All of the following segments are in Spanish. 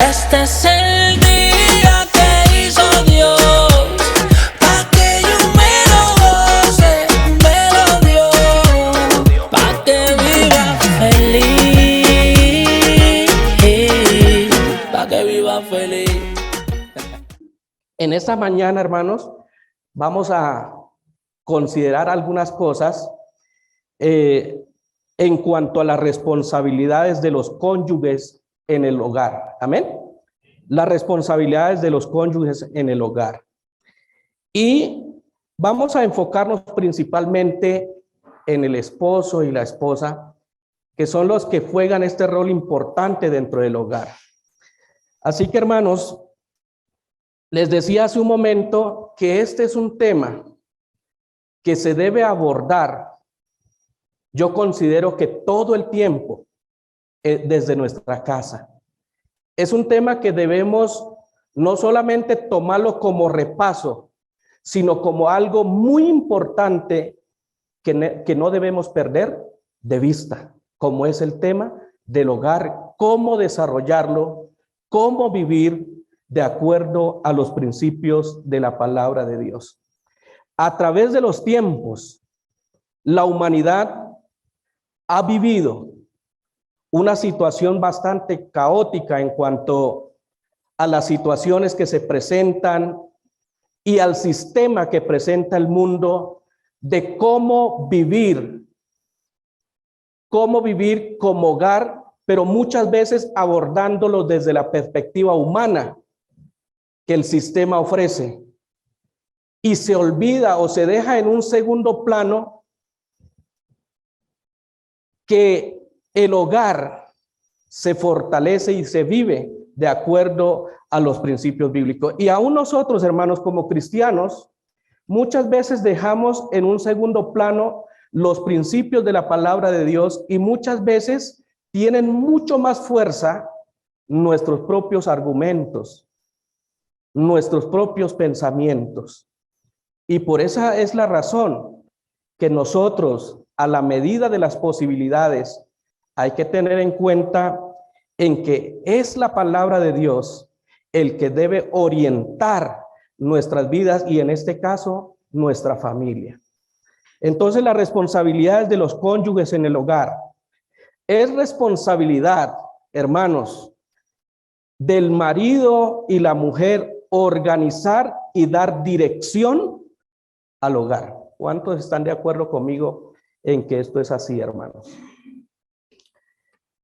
Este es el día que hizo Dios, pa' que yo me lo goce, me lo dio, pa' que viva feliz, pa' que viva feliz. En esta mañana, hermanos, vamos a considerar algunas cosas en cuanto a las responsabilidades de los cónyuges en el hogar. Amén. Las responsabilidades de los cónyuges en el hogar. Y vamos a enfocarnos principalmente en el esposo y la esposa, que son los que juegan este rol importante dentro del hogar. Así que, hermanos, les decía hace un momento que este es un tema que se debe abordar, yo considero que todo el tiempo, desde nuestra casa. Es un tema que debemos no solamente tomarlo como repaso, sino como algo muy importante que no debemos perder de vista, como es el tema del hogar, cómo desarrollarlo, cómo vivir de acuerdo a los principios de la palabra de Dios. A través de los tiempos, la humanidad ha vivido una situación bastante caótica en cuanto a las situaciones que se presentan y al sistema que presenta el mundo de cómo vivir como hogar, pero muchas veces abordándolo desde la perspectiva humana que el sistema ofrece. Y se olvida o se deja en un segundo plano que el hogar se fortalece y se vive de acuerdo a los principios bíblicos. Y aún nosotros, hermanos, como cristianos, muchas veces dejamos en un segundo plano los principios de la palabra de Dios y muchas veces tienen mucho más fuerza nuestros propios argumentos, nuestros propios pensamientos. Y por esa es la razón que nosotros, a la medida de las posibilidades, hay que tener en cuenta en que es la palabra de Dios el que debe orientar nuestras vidas y en este caso nuestra familia. Entonces las responsabilidades de los cónyuges en el hogar es responsabilidad, hermanos, del marido y la mujer organizar y dar dirección al hogar. ¿Cuántos están de acuerdo conmigo en que esto es así, hermanos?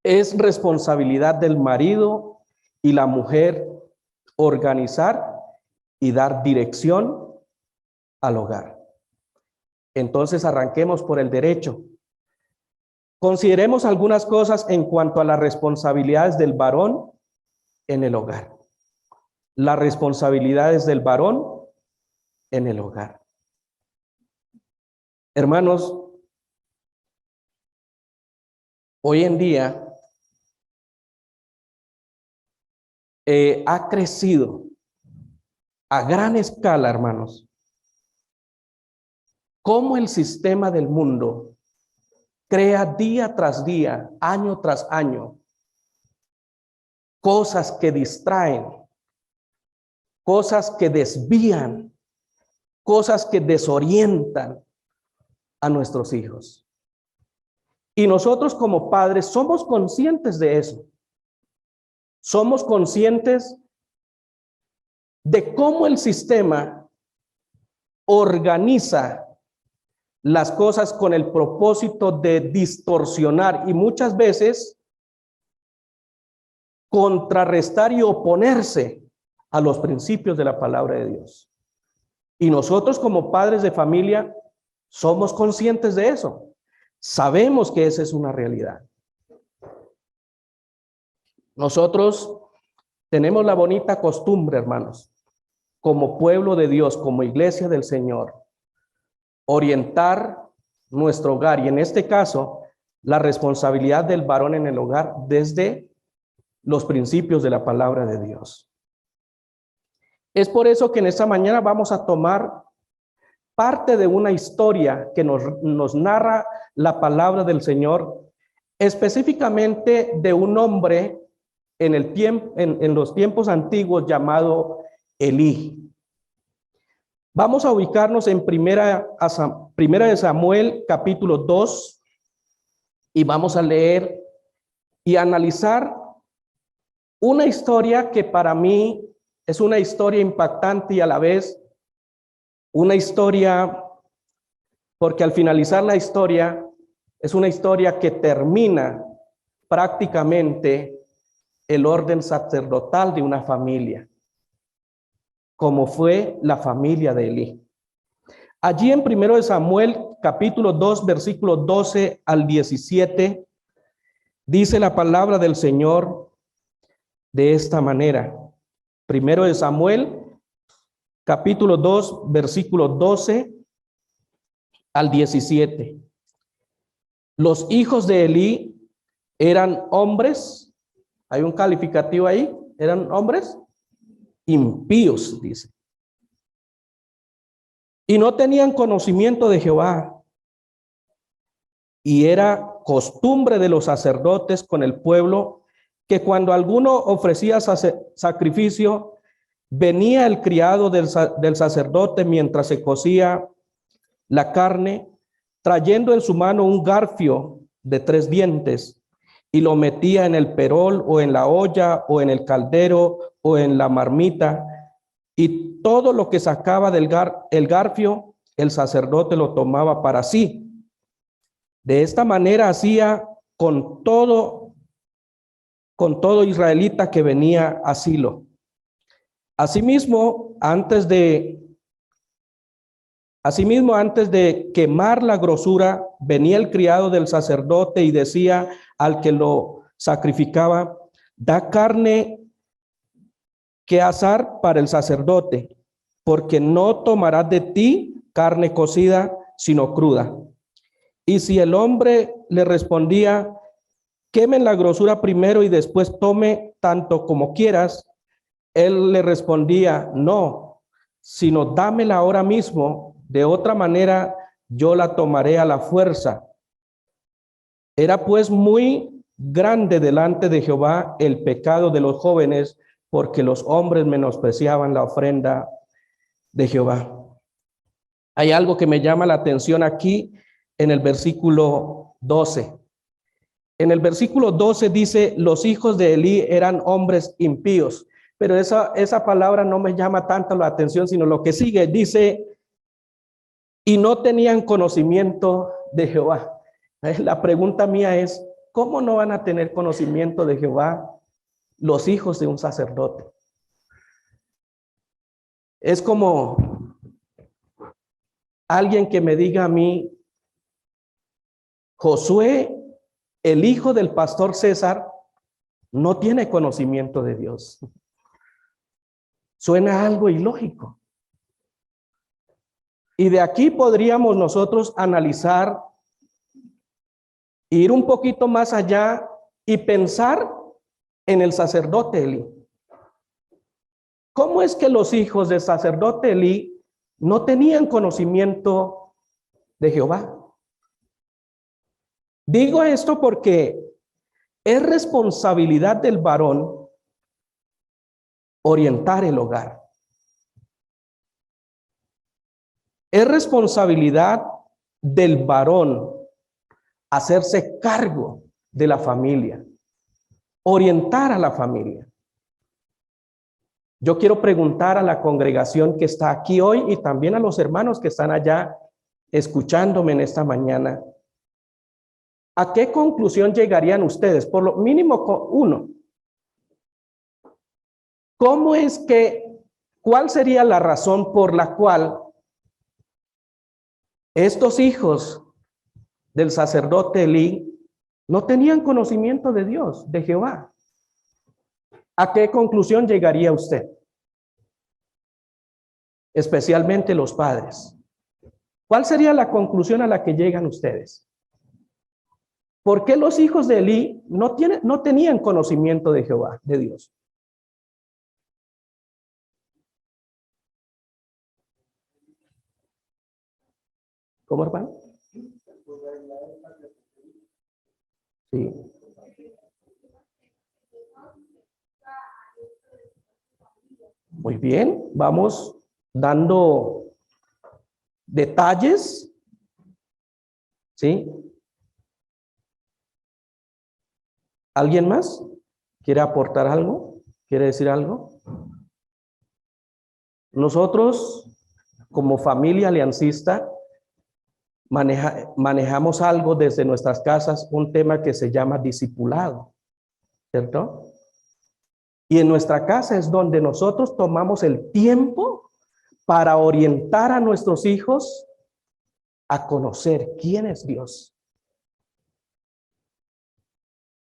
Es responsabilidad del marido y la mujer organizar y dar dirección al hogar. Entonces arranquemos por el derecho. Consideremos algunas cosas en cuanto a las responsabilidades del varón en el hogar. Las responsabilidades del varón en el hogar. Hermanos, hoy en día ha crecido a gran escala, hermanos, cómo el sistema del mundo crea día tras día, año tras año, cosas que distraen, cosas que desvían, cosas que desorientan a nuestros hijos. Y nosotros como padres somos conscientes de eso. Somos conscientes de cómo el sistema organiza las cosas con el propósito de distorsionar y muchas veces contrarrestar y oponerse a los principios de la palabra de Dios. Y nosotros como padres de familia somos conscientes de eso. Sabemos que esa es una realidad. Nosotros tenemos la bonita costumbre, hermanos, como pueblo de Dios, como iglesia del Señor, orientar nuestro hogar y en este caso la responsabilidad del varón en el hogar desde los principios de la palabra de Dios. Es por eso que en esta mañana vamos a tomar parte de una historia que nos narra la palabra del Señor, específicamente de un hombre en el tiempo, en los tiempos antiguos llamado Elí. Vamos a ubicarnos en primera de Samuel, capítulo 2, y vamos a leer y analizar una historia que para mí es una historia impactante y a la vez una historia, porque al finalizar la historia, es una historia que termina prácticamente el orden sacerdotal de una familia, como fue la familia de Elí. Allí en 1 de Samuel, capítulo 2, versículos 12 al 17, dice la palabra del Señor de esta manera. 1 de Samuel, capítulo 2, versículos 12 al 17. Los hijos de Elí eran hombres, hay un calificativo ahí, eran hombres impíos, dice. Y no tenían conocimiento de Jehová. Y era costumbre de los sacerdotes con el pueblo que cuando alguno ofrecía sacrificio, venía el criado del sacerdote mientras se cocía la carne, trayendo en su mano un garfio de 3 dientes, y lo metía en el perol o en la olla o en el caldero o en la marmita, y todo lo que sacaba del garfio, el sacerdote lo tomaba para sí. De esta manera hacía con todo israelita que venía a Silo. Asimismo, antes de quemar la grosura, venía el criado del sacerdote y decía al que lo sacrificaba: da carne que asar para el sacerdote, porque no tomarás de ti carne cocida, sino cruda. Y si el hombre le respondía: quemen la grosura primero y después tome tanto como quieras, él le respondía: no, sino dámela ahora mismo, de otra manera yo la tomaré a la fuerza. Era pues muy grande delante de Jehová el pecado de los jóvenes, porque los hombres menospreciaban la ofrenda de Jehová. Hay algo que me llama la atención aquí en el versículo 12. En el versículo 12 dice: los hijos de Elí eran hombres impíos. Pero esa palabra no me llama tanto la atención, sino lo que sigue. Dice: y no tenían conocimiento de Jehová. La pregunta mía es: ¿cómo no van a tener conocimiento de Jehová los hijos de un sacerdote? Es como alguien que me diga a mí: Josué, el hijo del pastor César, no tiene conocimiento de Dios. Suena algo ilógico. Y de aquí podríamos nosotros analizar, ir un poquito más allá y pensar en el sacerdote Elí. ¿Cómo es que los hijos del sacerdote Elí no tenían conocimiento de Jehová? Digo esto porque es responsabilidad del varón orientar el hogar. Es responsabilidad del varón hacerse cargo de la familia, orientar a la familia. Yo quiero preguntar a la congregación que está aquí hoy y también a los hermanos que están allá escuchándome en esta mañana: ¿a qué conclusión llegarían ustedes? Por lo mínimo uno. ¿Cuál sería la razón por la cual estos hijos del sacerdote Elí no tenían conocimiento de Dios, de Jehová? ¿A qué conclusión llegaría usted? Especialmente los padres. ¿Cuál sería la conclusión a la que llegan ustedes? ¿Por qué los hijos de Elí no tenían conocimiento de Jehová, de Dios? ¿Cómo, hermano? Sí. Muy bien, vamos dando detalles, ¿sí? ¿Alguien más quiere aportar algo? ¿Quiere decir algo? Nosotros, como familia aliancista, manejamos algo desde nuestras casas, un tema que se llama discipulado, ¿cierto? Y en nuestra casa es donde nosotros tomamos el tiempo para orientar a nuestros hijos a conocer quién es Dios.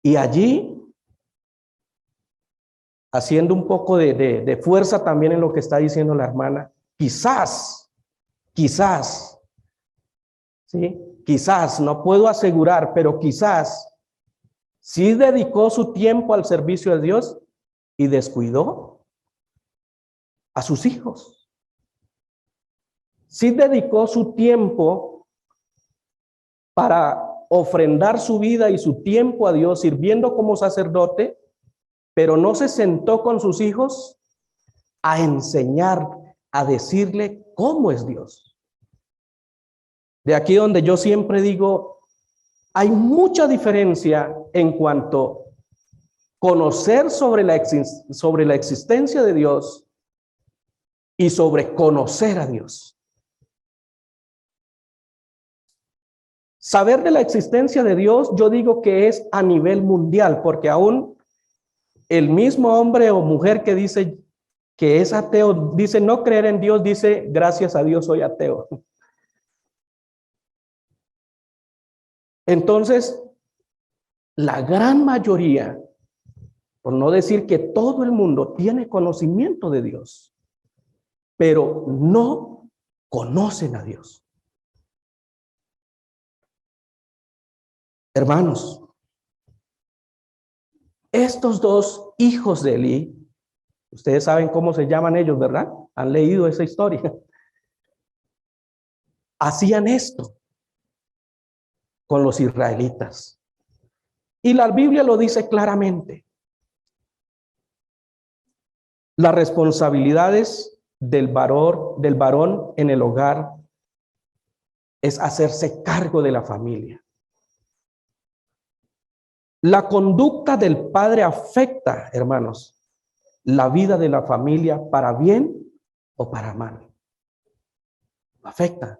Y allí, haciendo un poco de fuerza también en lo que está diciendo la hermana, quizás, ¿sí? Quizás, no puedo asegurar, pero quizás sí dedicó su tiempo al servicio de Dios y descuidó a sus hijos. Sí dedicó su tiempo para ofrendar su vida y su tiempo a Dios sirviendo como sacerdote, pero no se sentó con sus hijos a enseñar, a decirle cómo es Dios. De aquí donde yo siempre digo, hay mucha diferencia en cuanto a conocer sobre la existencia de Dios y sobre conocer a Dios. Saber de la existencia de Dios, yo digo que es a nivel mundial, porque aún el mismo hombre o mujer que dice que es ateo, dice no creer en Dios, dice gracias a Dios soy ateo. Entonces, la gran mayoría, por no decir que todo el mundo, tiene conocimiento de Dios, pero no conocen a Dios. Hermanos, estos dos hijos de Elí, ustedes saben cómo se llaman ellos, ¿verdad? Han leído esa historia. Hacían esto con los israelitas. Y la Biblia lo dice claramente. Las responsabilidades del varón en el hogar es hacerse cargo de la familia. La conducta del padre afecta, hermanos, la vida de la familia para bien o para mal. Afecta.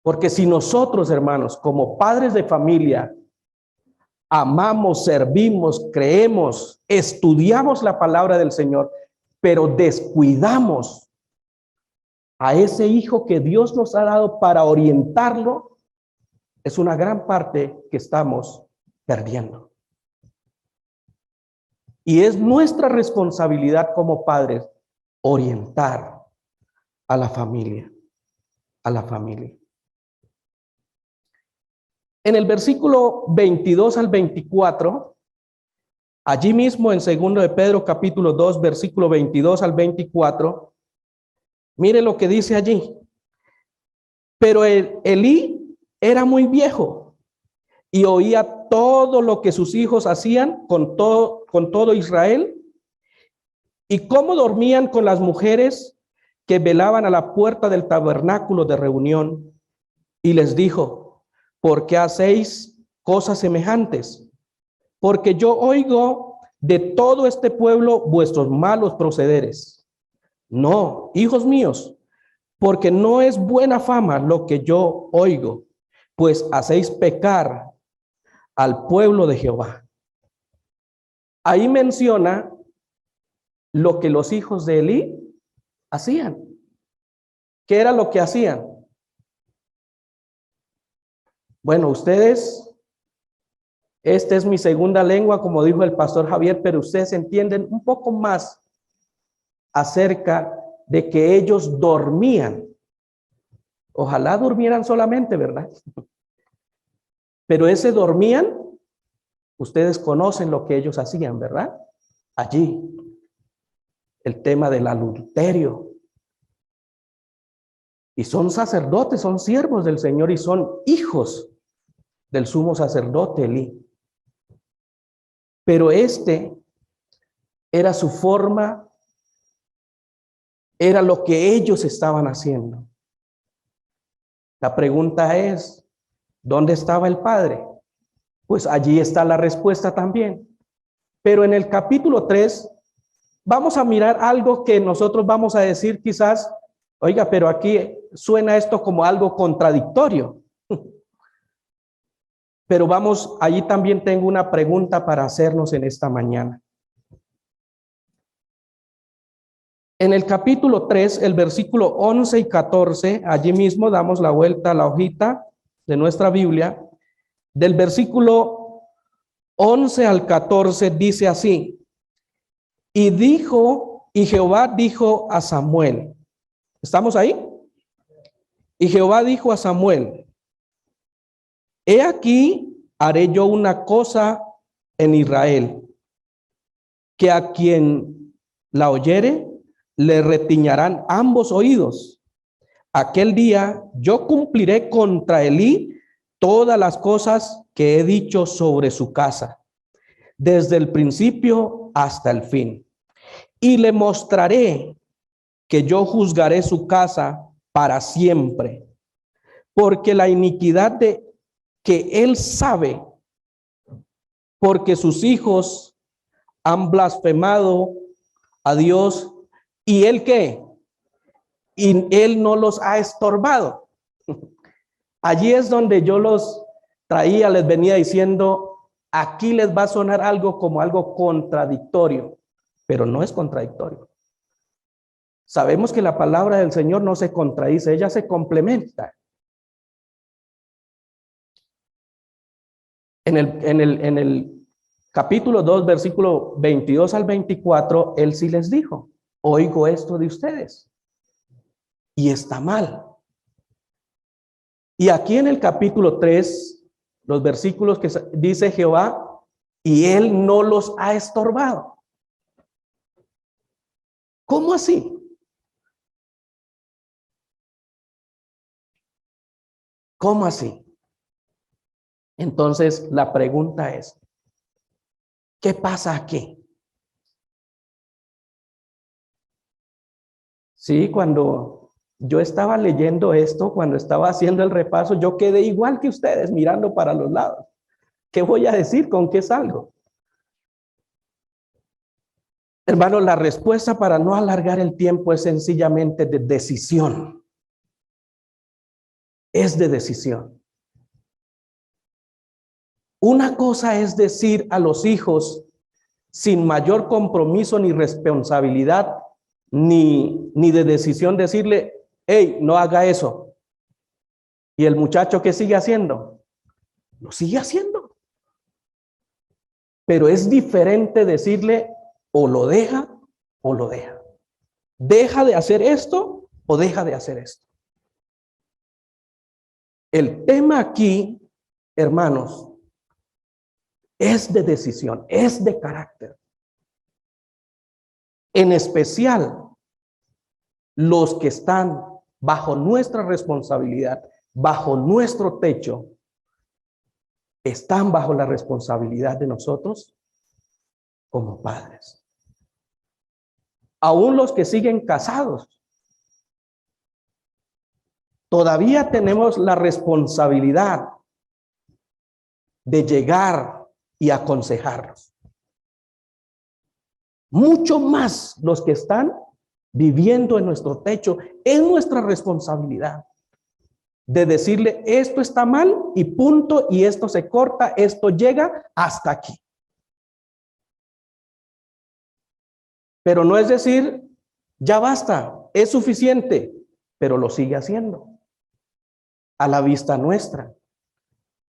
Porque si nosotros, hermanos, como padres de familia, amamos, servimos, creemos, estudiamos la palabra del Señor, pero descuidamos a ese hijo que Dios nos ha dado para orientarlo, es una gran parte que estamos perdiendo. Y es nuestra responsabilidad como padres orientar a la familia, En el versículo 22 al 24, allí mismo en 2 de Pedro capítulo 2, versículo 22 al 24, mire lo que dice allí. Pero Elí era muy viejo y oía todo lo que sus hijos hacían con todo Israel y cómo dormían con las mujeres que velaban a la puerta del tabernáculo de reunión. Y les dijo, ¿por qué hacéis cosas semejantes? Porque yo oigo de todo este pueblo vuestros malos procederes. No, hijos míos, porque no es buena fama lo que yo oigo, pues hacéis pecar al pueblo de Jehová. Ahí menciona lo que los hijos de Elí hacían. ¿Qué era lo que hacían? Bueno, ustedes, esta es mi segunda lengua, como dijo el pastor Javier, pero ustedes entienden un poco más acerca de que ellos dormían. Ojalá durmieran solamente, ¿verdad? Pero ese dormían, ustedes conocen lo que ellos hacían, ¿verdad? Allí, el tema del adulterio. Y son sacerdotes, son siervos del Señor y son hijos del sumo sacerdote Elí. Pero este era su forma Era lo que ellos estaban haciendo. La pregunta es, ¿dónde estaba el padre? Pues allí está la respuesta también. Pero en el capítulo 3 vamos a mirar algo que nosotros vamos a decir quizás, oiga, pero aquí suena esto como algo contradictorio. Pero vamos, allí también tengo una pregunta para hacernos en esta mañana. En el capítulo 3, el versículo 11 y 14, allí mismo damos la vuelta a la hojita de nuestra Biblia. Del versículo 11 al 14 dice así: y Jehová dijo a Samuel. ¿Estamos ahí? Y Jehová dijo a Samuel: he aquí, haré yo una cosa en Israel, que a quien la oyere, le retiñarán ambos oídos. Aquel día yo cumpliré contra Elí todas las cosas que he dicho sobre su casa, desde el principio hasta el fin. Y le mostraré que yo juzgaré su casa para siempre, porque la iniquidad de que él sabe, porque sus hijos han blasfemado a Dios, y él qué, y él no los ha estorbado. Allí es donde yo los traía, les venía diciendo, aquí les va a sonar algo como algo contradictorio, pero no es contradictorio. Sabemos que la palabra del Señor no se contradice, ella se complementa. En el capítulo 2, versículo 22 al 24, él sí les dijo, oigo esto de ustedes y está mal. Y aquí en el capítulo 3, los versículos que dice Jehová, y él no los ha estorbado. ¿Cómo así? ¿Cómo así? Entonces la pregunta es, ¿qué pasa aquí? Sí, cuando yo estaba leyendo esto, cuando estaba haciendo el repaso, yo quedé igual que ustedes mirando para los lados. ¿Qué voy a decir? ¿Con qué salgo? Hermano, la respuesta para no alargar el tiempo es sencillamente de decisión. Es de decisión. Una cosa es decir a los hijos sin mayor compromiso ni responsabilidad, ni de decisión, decirle, hey, no haga eso. Y el muchacho, ¿qué sigue haciendo? Lo sigue haciendo. Pero es diferente decirle, o lo deja o lo deja. Deja de hacer esto o deja de hacer esto. El tema aquí, hermanos, es de decisión, es de carácter. En especial, los que están bajo nuestra responsabilidad, bajo nuestro techo, están bajo la responsabilidad de nosotros como padres. Aún los que siguen casados, todavía tenemos la responsabilidad de llegar y aconsejarlos. Mucho más los que están viviendo en nuestro techo, es nuestra responsabilidad de decirle esto está mal y punto, y esto se corta, esto llega hasta aquí. Pero no es decir, ya basta, es suficiente, pero lo sigue haciendo a la vista nuestra.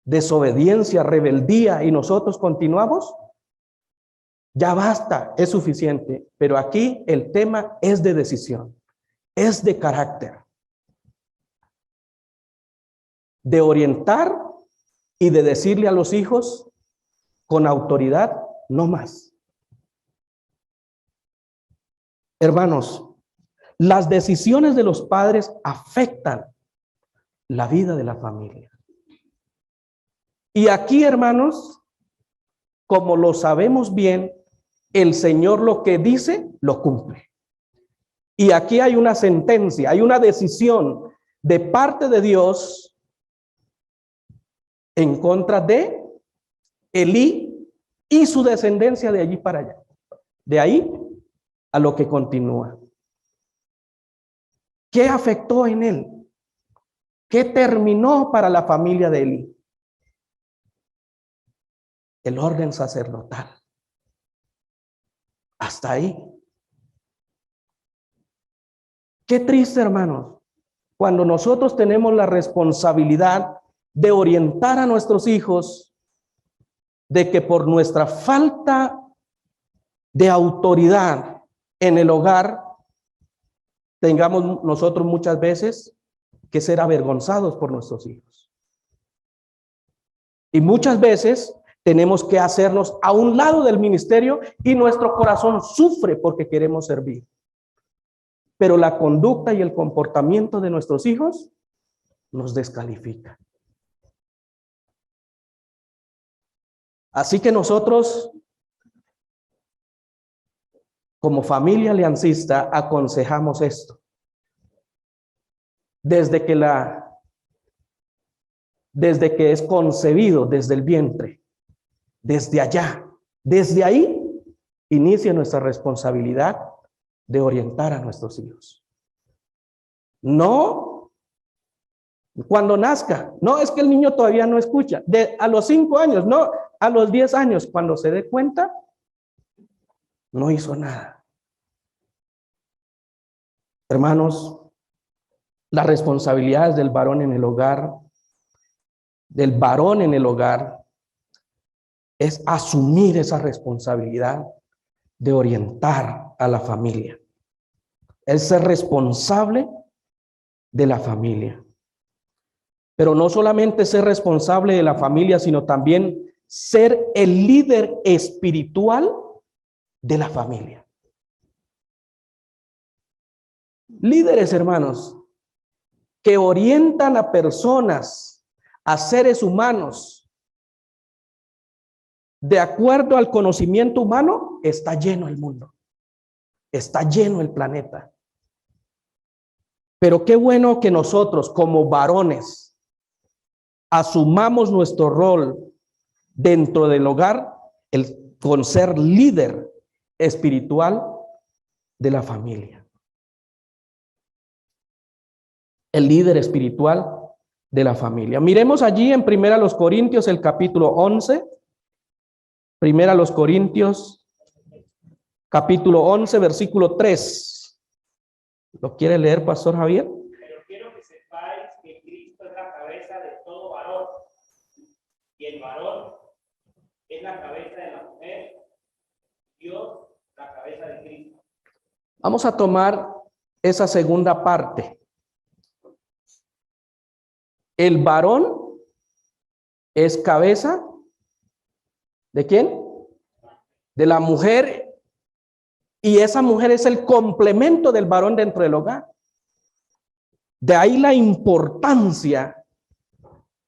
Desobediencia, rebeldía, y nosotros continuamos. Ya basta, es suficiente. Pero aquí el tema es de decisión, es de carácter, de orientar y de decirle a los hijos con autoridad, no más. Hermanos, las decisiones de los padres afectan la vida de la familia. Y aquí, hermanos, como lo sabemos bien, el Señor lo que dice, lo cumple. Y aquí hay una sentencia, hay una decisión de parte de Dios en contra de Elí y su descendencia de allí para allá. De ahí a lo que continúa. ¿Qué afectó en él? ¿Qué terminó para la familia de Elí? El orden sacerdotal. Hasta ahí. Qué triste, hermanos, cuando nosotros tenemos la responsabilidad de orientar a nuestros hijos, de que por nuestra falta de autoridad en el hogar, tengamos nosotros muchas veces que ser avergonzados por nuestros hijos. Y muchas veces tenemos que hacernos a un lado del ministerio y nuestro corazón sufre porque queremos servir. Pero la conducta y el comportamiento de nuestros hijos nos descalifica. Así que nosotros, como familia aliancista, aconsejamos esto. Desde que es concebido, desde el vientre, desde allá, desde ahí, inicia nuestra responsabilidad de orientar a nuestros hijos. No cuando nazca, no es que el niño todavía no escucha, a los 5 años, no, a los 10 años, cuando se dé cuenta, no hizo nada. Hermanos, las responsabilidades del varón en el hogar, es asumir esa responsabilidad de orientar a la familia. Es ser responsable de la familia. Pero no solamente ser responsable de la familia, sino también ser el líder espiritual de la familia. Líderes, hermanos, que orientan a personas, a seres humanos, de acuerdo al conocimiento humano, está lleno el mundo, está lleno el planeta. Pero qué bueno que nosotros como varones asumamos nuestro rol dentro del hogar, con ser líder espiritual de la familia. El líder espiritual de la familia. Miremos allí en 1 Corintios, el capítulo 11. 1 Corintios, capítulo 11, versículo 3. ¿Lo quiere leer, Pastor Javier? Pero quiero que sepáis que Cristo es la cabeza de todo varón, y el varón es la cabeza de la mujer, Dios la cabeza de Cristo. Vamos a tomar esa segunda parte. El varón es cabeza ¿de quién? De la mujer, y esa mujer es el complemento del varón dentro del hogar. De ahí la importancia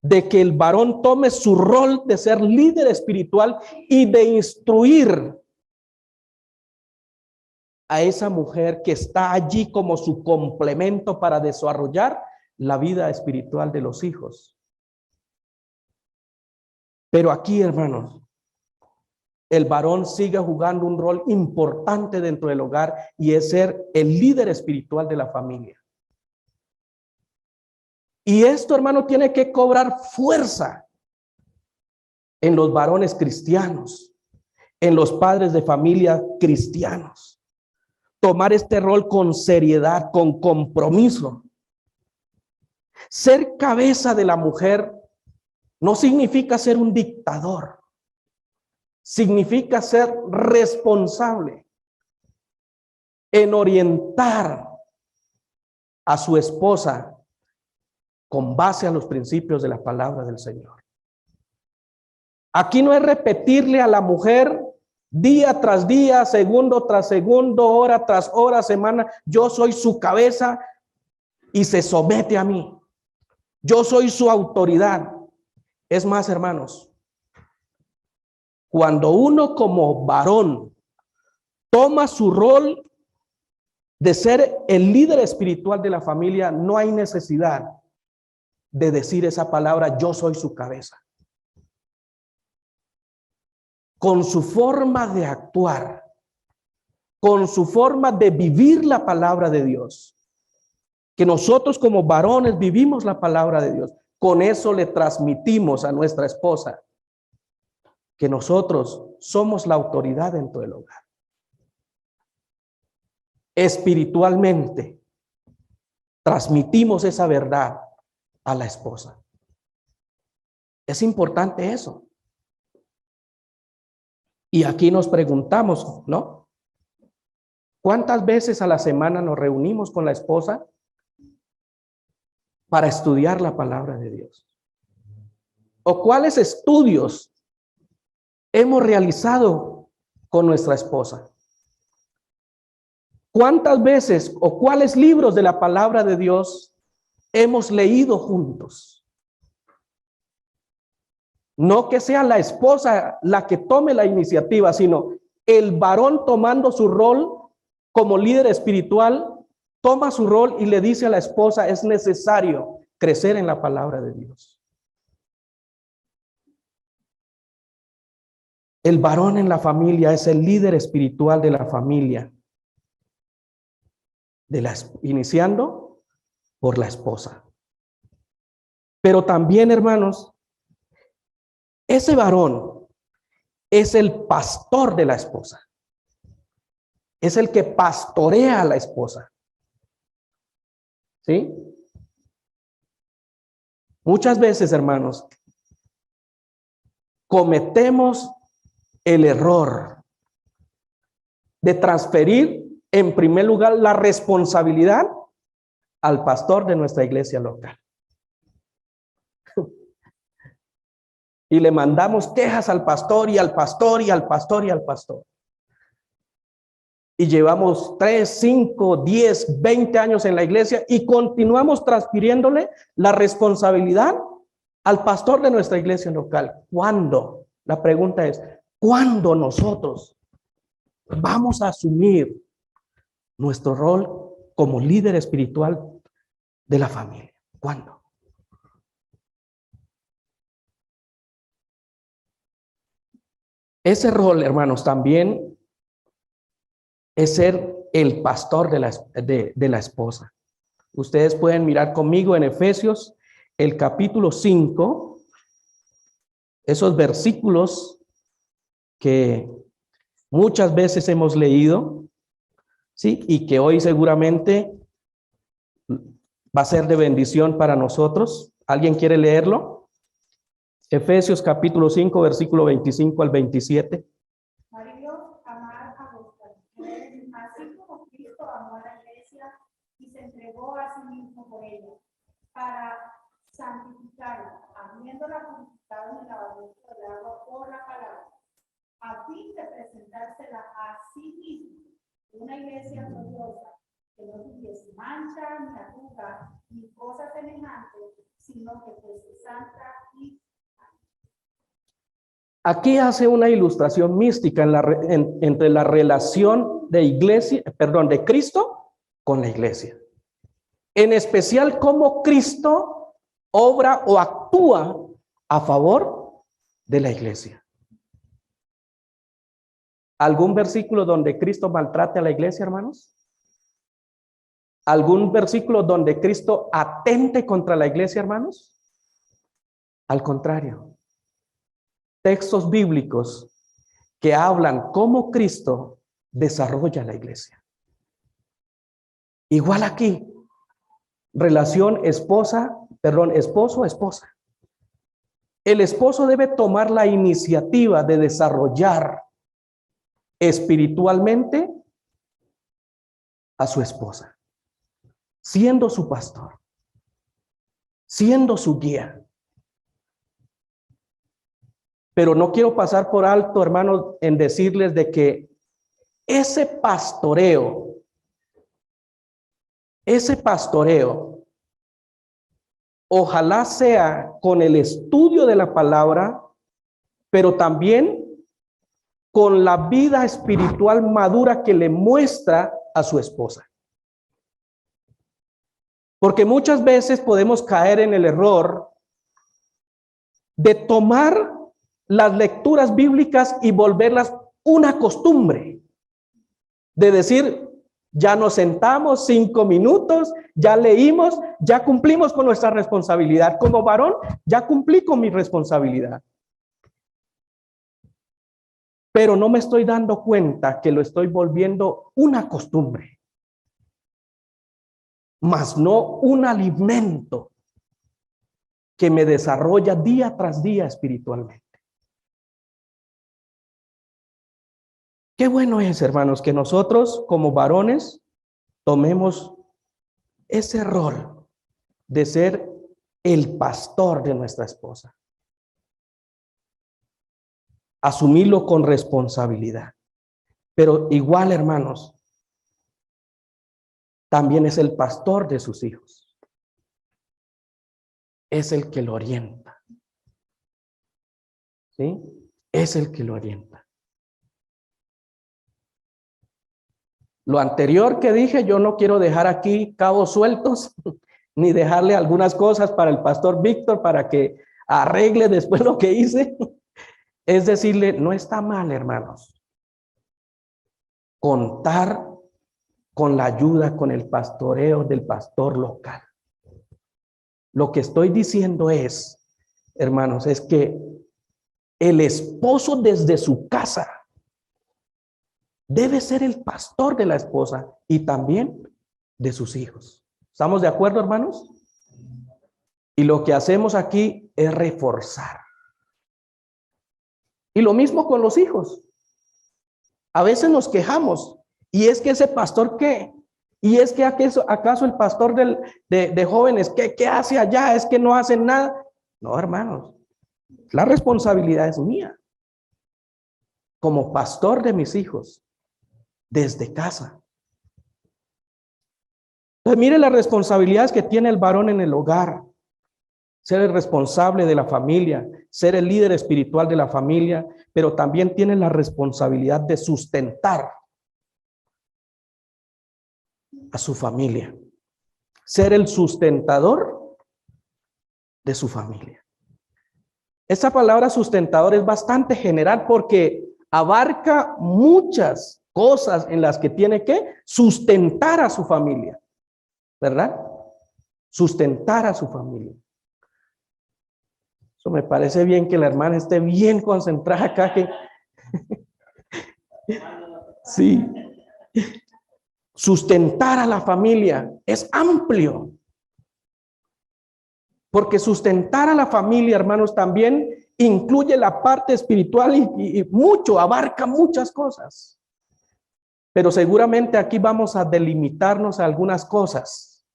de que el varón tome su rol de ser líder espiritual y de instruir a esa mujer que está allí como su complemento para desarrollar la vida espiritual de los hijos. Pero aquí, hermanos, el varón sigue jugando un rol importante dentro del hogar y es ser el líder espiritual de la familia. Y esto, hermano, tiene que cobrar fuerza en los varones cristianos, en los padres de familia cristianos. Tomar este rol con seriedad, con compromiso. Ser cabeza de la mujer no significa ser un dictador. Significa ser responsable en orientar a su esposa con base a los principios de la palabra del Señor. Aquí no es repetirle a la mujer día tras día, segundo tras segundo, hora tras hora, semana, yo soy su cabeza y se somete a mí. Yo soy su autoridad. Es más, hermanos, cuando uno como varón toma su rol de ser el líder espiritual de la familia, no hay necesidad de decir esa palabra, yo soy su cabeza. Con su forma de actuar, con su forma de vivir la palabra de Dios, que nosotros como varones vivimos la palabra de Dios, con eso le transmitimos a nuestra esposa que nosotros somos la autoridad dentro del hogar. Espiritualmente transmitimos esa verdad a la esposa. Es importante eso. Y aquí nos preguntamos, ¿no? ¿Cuántas veces a la semana nos reunimos con la esposa para estudiar la palabra de Dios? ¿O cuáles estudios hemos realizado con nuestra esposa? ¿Cuántas veces o cuáles libros de la palabra de Dios hemos leído juntos? No que sea la esposa la que tome la iniciativa, sino el varón tomando su rol como líder espiritual, toma su rol y le dice a la esposa, es necesario crecer en la palabra de Dios. El varón en la familia es el líder espiritual de la familia, iniciando por la esposa. Pero también, hermanos, ese varón es el pastor de la esposa. Es el que pastorea a la esposa. ¿Sí? Muchas veces, hermanos, cometemos el error de transferir en primer lugar la responsabilidad al pastor de nuestra iglesia local. Y le mandamos quejas al pastor y al pastor y al pastor y al pastor. Y llevamos 3, 5, 10, 20 años en la iglesia y continuamos transfiriéndole la responsabilidad al pastor de nuestra iglesia local. ¿Cuándo? La pregunta es, ¿cuándo nosotros vamos a asumir nuestro rol como líder espiritual de la familia? ¿Cuándo? Ese rol, hermanos, también es ser el pastor de la esposa. Ustedes pueden mirar conmigo en Efesios, el capítulo 5, esos versículos que muchas veces hemos leído, ¿sí? Y que hoy seguramente va a ser de bendición para nosotros. ¿Alguien quiere leerlo? Efesios capítulo 5, versículo 25 al 27. Maridos, amad a vuestras mujeres, así como Cristo amó a la iglesia y se entregó a sí mismo por ella, para santificarla, habiéndola purificado en el lavamiento del agua por la palabra, a fin de presentársela a sí mismo, una iglesia gloriosa, que no tuviese mancha, ni arruga, ni cosa semejante, sino que fuese santa y Aquí hace una ilustración mística entre la relación de iglesia, de Cristo con la iglesia. En especial cómo Cristo obra o actúa a favor de la iglesia. ¿Algún versículo donde Cristo maltrate a la iglesia, hermanos? ¿Algún versículo donde Cristo atente contra la iglesia, hermanos? Al contrario. Textos bíblicos que hablan cómo Cristo desarrolla la iglesia. Igual aquí, relación esposo-esposa. El esposo debe tomar la iniciativa de desarrollar espiritualmente a su esposa, siendo su pastor, siendo su guía. Pero no quiero pasar por alto, hermanos, en decirles de que ese pastoreo, ojalá sea con el estudio de la palabra, pero también con la vida espiritual madura que le muestra a su esposa. Porque muchas veces podemos caer en el error de tomar las lecturas bíblicas y volverlas una costumbre. De decir, ya nos sentamos 5 minutos, ya leímos, ya cumplimos con nuestra responsabilidad. Como varón, ya cumplí con mi responsabilidad. Pero no me estoy dando cuenta que lo estoy volviendo una costumbre, mas no un alimento que me desarrolla día tras día espiritualmente. Qué bueno es, hermanos, que nosotros como varones tomemos ese rol de ser el pastor de nuestra esposa. Asumirlo con responsabilidad. Pero igual, hermanos, también es el pastor de sus hijos. Es el que lo orienta. ¿Sí? Es el que lo orienta. Lo anterior que dije, yo no quiero dejar aquí cabos sueltos, ni dejarle algunas cosas para el pastor Víctor para que arregle después lo que hice. Es decirle, no está mal, hermanos, contar con la ayuda, con el pastoreo del pastor local. Lo que estoy diciendo es, hermanos, es que el esposo desde su casa debe ser el pastor de la esposa y también de sus hijos. ¿Estamos de acuerdo, hermanos? Y lo que hacemos aquí es reforzar. Y lo mismo con los hijos. A veces nos quejamos. Y es que ese pastor, ¿qué? Y es que acaso el pastor de jóvenes, ¿qué hace allá? Es que no hacen nada. No, hermanos. La responsabilidad es mía. Como pastor de mis hijos. Desde casa. Entonces, mire las responsabilidades que tiene el varón en el hogar. Ser el responsable de la familia, ser el líder espiritual de la familia, pero también tiene la responsabilidad de sustentar a su familia. Ser el sustentador de su familia. Esa palabra sustentador es bastante general porque abarca muchas cosas en las que tiene que sustentar a su familia, ¿verdad? Sustentar a su familia. Eso me parece bien que la hermana esté bien concentrada acá. Sí. Sustentar a la familia es amplio. Porque sustentar a la familia, hermanos, también incluye la parte espiritual y mucho, abarca muchas cosas. Pero seguramente aquí vamos a delimitarnos a algunas cosas.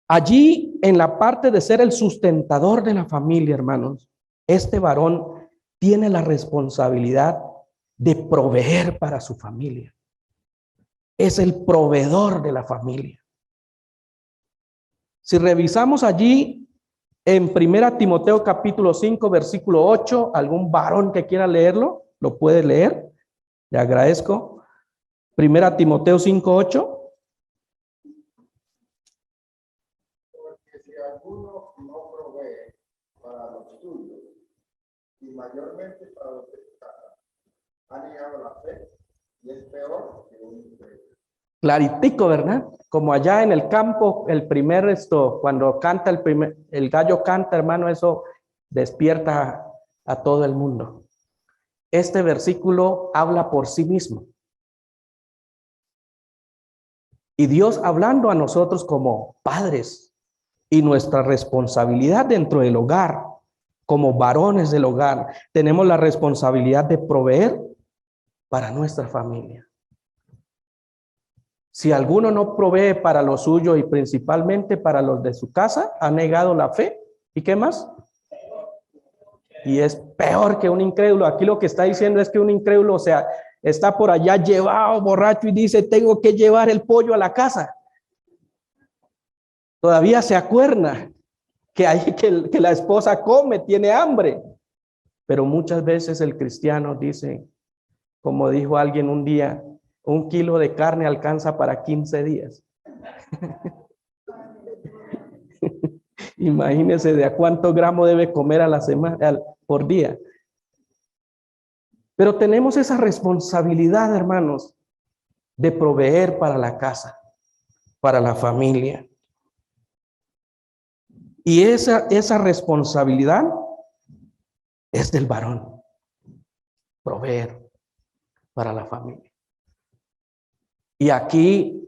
Allí, en la parte de ser el sustentador de la familia, hermanos, este varón tiene la responsabilidad de proveer para su familia. Es el proveedor de la familia. Si revisamos allí en 1 Timoteo capítulo 5, versículo 8, algún varón que quiera leerlo, lo puede leer. Le agradezco. 1 Timoteo 5, 8. Porque si alguno no provee para los suyos, y mayormente para los de su casa, ha negado la fe y es peor que un incrédulo. Claritico, ¿verdad? Como allá en el campo, cuando canta el gallo canta, hermano, eso despierta a todo el mundo. Este versículo habla por sí mismo. Y Dios hablando a nosotros como padres y nuestra responsabilidad dentro del hogar, como varones del hogar, tenemos la responsabilidad de proveer para nuestra familia. Si alguno no provee para lo suyo y principalmente para los de su casa, ha negado la fe. ¿Y qué más? Y es peor que un incrédulo. Aquí lo que está diciendo es que un incrédulo, o sea, está por allá llevado, borracho y dice, tengo que llevar el pollo a la casa. Todavía se acuerda que la esposa come, tiene hambre. Pero muchas veces el cristiano dice, como dijo alguien un día, 1 kilo de carne alcanza para 15 días. Imagínese de a cuántos gramos debe comer a la semana, por día. Pero tenemos esa responsabilidad, hermanos, de proveer para la casa, para la familia. Y esa responsabilidad es del varón, proveer para la familia. Y aquí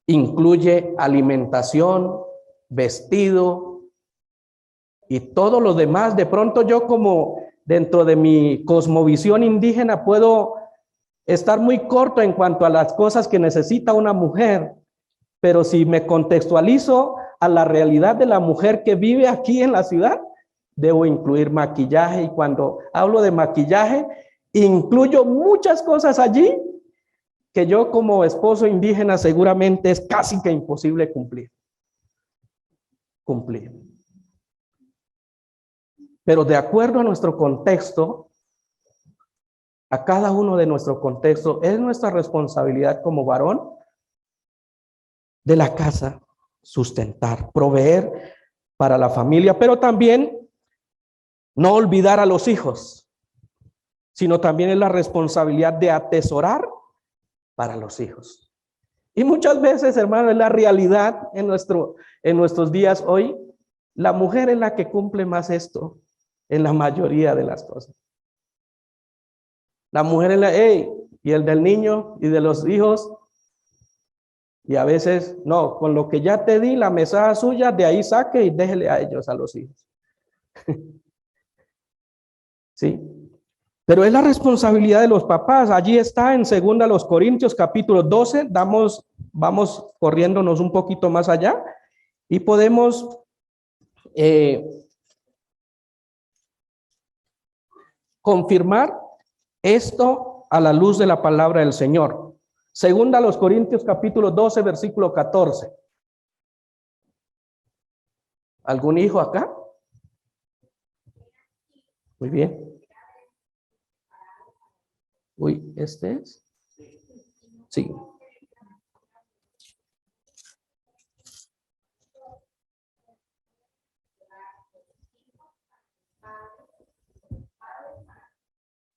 incluye alimentación, vestido y todo lo demás. De pronto yo, como dentro de mi cosmovisión indígena, puedo estar muy corto en cuanto a las cosas que necesita una mujer, pero si me contextualizo a la realidad de la mujer que vive aquí en la ciudad, debo incluir maquillaje, y cuando hablo de maquillaje, incluyo muchas cosas allí que yo como esposo indígena seguramente es casi que imposible cumplir. Pero de acuerdo a nuestro contexto, a cada uno de nuestro contexto, es nuestra responsabilidad como varón de la casa sustentar, proveer para la familia, pero también no olvidar a los hijos, sino también es la responsabilidad de atesorar para los hijos. Y muchas veces, hermano, es la realidad en nuestros días hoy. La mujer es la que cumple más esto en la mayoría de las cosas. La mujer es y el del niño y de los hijos. Y a veces, no, con lo que ya te di, la mesada suya, de ahí saque y déjele a ellos, a los hijos. Sí. Pero es la responsabilidad de los papás. Allí está en 2 Corintios capítulo 12. Vamos corriéndonos un poquito más allá y podemos confirmar esto a la luz de la palabra del Señor. 2 Corintios capítulo 12, versículo 14. ¿Algún hijo acá? Muy bien. Uy, ¿este es? Sí.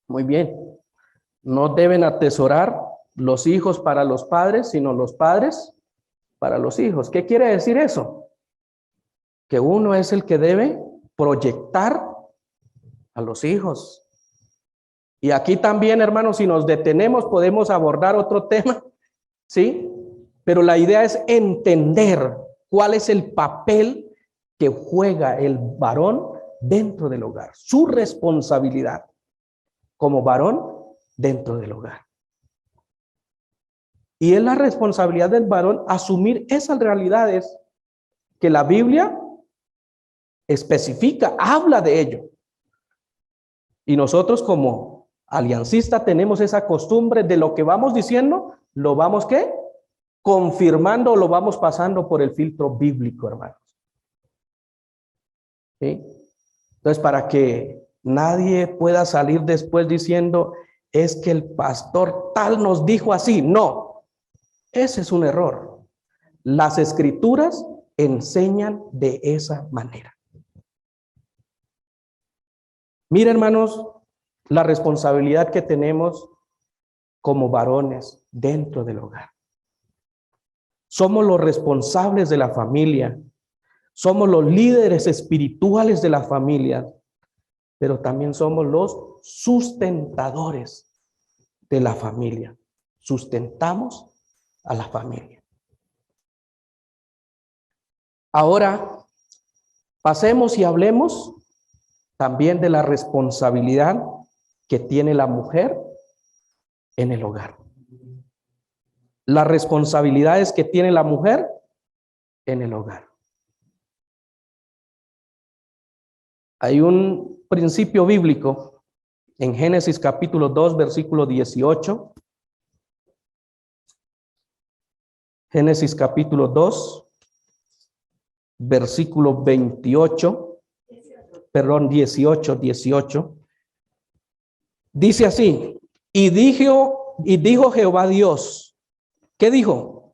Muy bien. No deben atesorar los hijos para los padres, sino los padres para los hijos. ¿Qué quiere decir eso? Que uno es el que debe proyectar a los hijos. Y aquí también, hermanos, si nos detenemos, podemos abordar otro tema, ¿sí? Pero la idea es entender cuál es el papel que juega el varón dentro del hogar, su responsabilidad como varón dentro del hogar. Y es la responsabilidad del varón asumir esas realidades que la Biblia especifica, habla de ello. Y nosotros como aliancistas tenemos esa costumbre de lo que vamos diciendo, lo vamos ¿qué? Confirmando, lo vamos pasando por el filtro bíblico, hermanos. ¿Sí? Entonces, para que nadie pueda salir después diciendo, es que el pastor tal nos dijo así. No, ese es un error. Las escrituras enseñan de esa manera. Mira, hermanos, la responsabilidad que tenemos como varones dentro del hogar. Somos los responsables de la familia. Somos los líderes espirituales de la familia, pero también somos los sustentadores de la familia. Sustentamos a la familia. Ahora, pasemos y hablemos también de la responsabilidad que tiene la mujer en el hogar. Las responsabilidades que tiene la mujer en el hogar. Hay un principio bíblico en Génesis capítulo 2, versículo 18. Génesis capítulo 2, versículo 18. Dice así: y dijo dijo Jehová Dios. ¿Qué dijo?